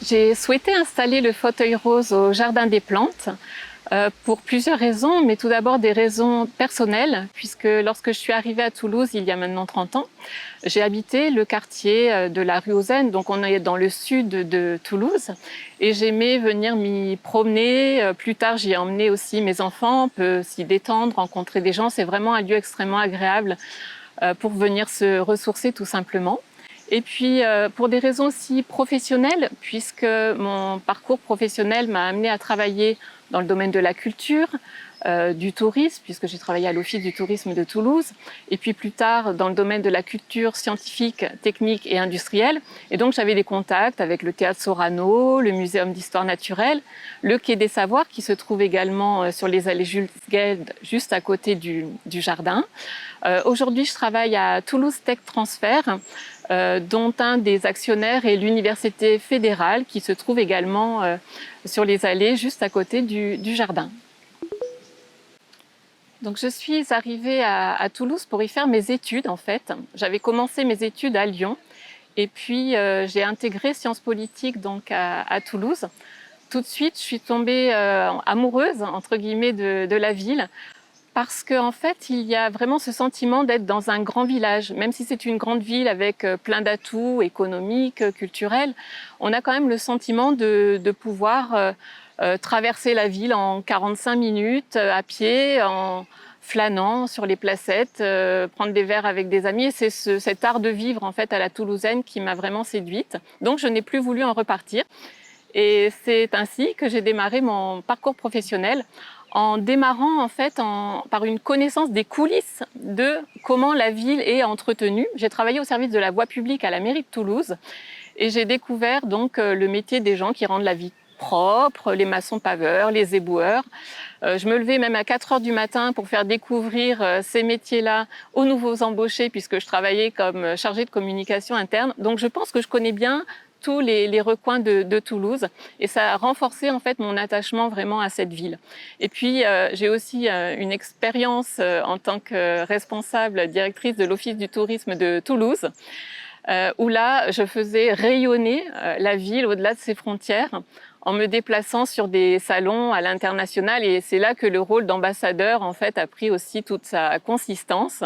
J'ai souhaité installer le fauteuil rose au Jardin des Plantes pour plusieurs raisons, mais tout d'abord des raisons personnelles, puisque lorsque je suis arrivée à Toulouse il y a maintenant 30 ans, j'ai habité le quartier de la rue aux Aisnes, donc on est dans le sud de Toulouse, et j'aimais venir m'y promener. Plus tard, j'y ai emmené aussi mes enfants, on peut s'y détendre, rencontrer des gens, c'est vraiment un lieu extrêmement agréable pour venir se ressourcer tout simplement. Et puis, pour des raisons aussi professionnelles, puisque mon parcours professionnel m'a amené à travailler dans le domaine de la culture, du tourisme, puisque j'ai travaillé à l'Office du tourisme de Toulouse, et puis plus tard dans le domaine de la culture scientifique, technique et industrielle. Et donc j'avais des contacts avec le Théâtre Sorano, le Muséum d'histoire naturelle, le Quai des Savoirs, qui se trouve également sur les allées Jules Guesde, juste à côté du jardin. Aujourd'hui, je travaille à Toulouse Tech Transfert, dont un des actionnaires est l'Université fédérale, qui se trouve également sur les allées juste à côté du jardin. Donc, je suis arrivée à Toulouse pour y faire mes études, en fait. J'avais commencé mes études à Lyon et puis j'ai intégré sciences politiques donc à Toulouse. Tout de suite, je suis tombée amoureuse, entre guillemets, de la ville parce qu'en fait, il y a vraiment ce sentiment d'être dans un grand village. Même si c'est une grande ville avec plein d'atouts économiques, culturels, on a quand même le sentiment de pouvoir traverser la ville en 45 minutes à pied, en flânant sur les placettes, prendre des verres avec des amis. Et c'est cet art de vivre en fait à la toulousaine qui m'a vraiment séduite. Donc je n'ai plus voulu en repartir. Et c'est ainsi que j'ai démarré mon parcours professionnel en démarrant en fait par une connaissance des coulisses de comment la ville est entretenue. J'ai travaillé au service de la voie publique à la mairie de Toulouse et j'ai découvert donc le métier des gens qui rendent la vie propre, les maçons paveurs, les éboueurs. Je me levais même à 4 heures du matin pour faire découvrir ces métiers-là aux nouveaux embauchés puisque je travaillais comme chargée de communication interne. Donc je pense que je connais bien tous les recoins de Toulouse et ça a renforcé en fait mon attachement vraiment à cette ville. Et puis j'ai aussi une expérience en tant que responsable directrice de l'Office du tourisme de Toulouse où là je faisais rayonner la ville au-delà de ses frontières en me déplaçant sur des salons à l'international et c'est là que le rôle d'ambassadeur en fait a pris aussi toute sa consistance.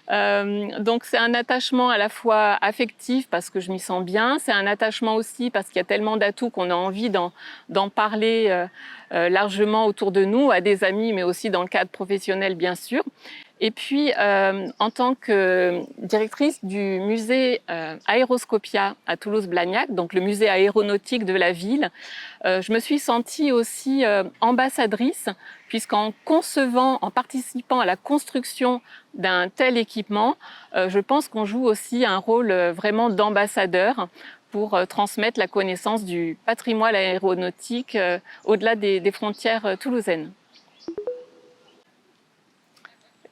Donc c'est un attachement à la fois affectif parce que je m'y sens bien, c'est un attachement aussi parce qu'il y a tellement d'atouts qu'on a envie d'en parler largement autour de nous, à des amis, mais aussi dans le cadre professionnel bien sûr. Et puis, en tant que directrice du musée Aéroscopia à Toulouse-Blagnac, donc le musée aéronautique de la ville, je me suis sentie aussi ambassadrice, puisqu'en concevant, en participant à la construction d'un tel équipement, je pense qu'on joue aussi un rôle vraiment d'ambassadeur pour transmettre la connaissance du patrimoine aéronautique au-delà des frontières toulousaines.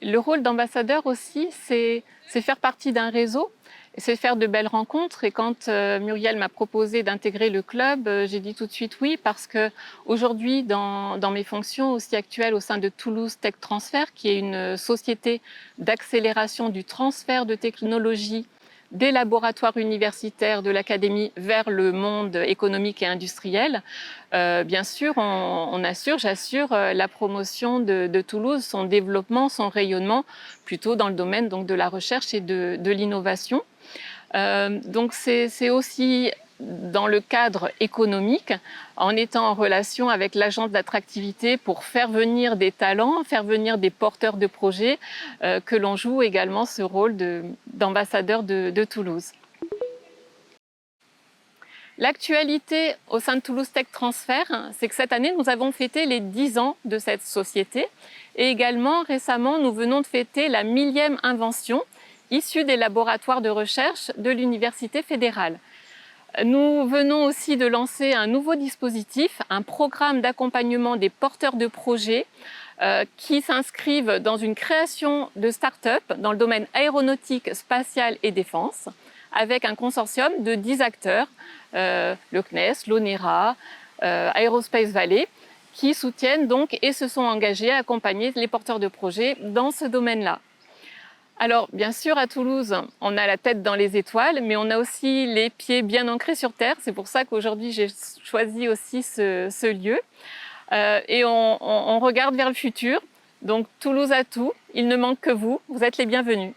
Le rôle d'ambassadeur aussi, c'est faire partie d'un réseau, c'est faire de belles rencontres. Et quand Muriel m'a proposé d'intégrer le club, j'ai dit tout de suite oui, parce que aujourd'hui, dans mes fonctions aussi actuelles au sein de Toulouse Tech Transfert, qui est une société d'accélération du transfert de technologies des laboratoires universitaires de l'académie vers le monde économique et industriel. Bien sûr, j'assure la promotion de Toulouse, son développement, son rayonnement, plutôt dans le domaine donc, de la recherche et de l'innovation. Donc c'est aussi dans le cadre économique, en étant en relation avec l'agence d'attractivité pour faire venir des talents, faire venir des porteurs de projets, que l'on joue également ce rôle d'ambassadeur de Toulouse. L'actualité au sein de Toulouse Tech Transfert, c'est que cette année, nous avons fêté les 10 ans de cette société. Et également, récemment, nous venons de fêter la 1000e invention issue des laboratoires de recherche de l'Université fédérale. Nous venons aussi de lancer un nouveau dispositif, un programme d'accompagnement des porteurs de projets qui s'inscrivent dans une création de start-up dans le domaine aéronautique, spatial et défense, avec un consortium de 10 acteurs, le CNES, l'ONERA, Aerospace Valley, qui soutiennent donc et se sont engagés à accompagner les porteurs de projets dans ce domaine-là. Alors, bien sûr, à Toulouse, on a la tête dans les étoiles, mais on a aussi les pieds bien ancrés sur terre. C'est pour ça qu'aujourd'hui, j'ai choisi aussi ce lieu. Et on regarde vers le futur. Donc, Toulouse a tout. Il ne manque que vous. Vous êtes les bienvenus.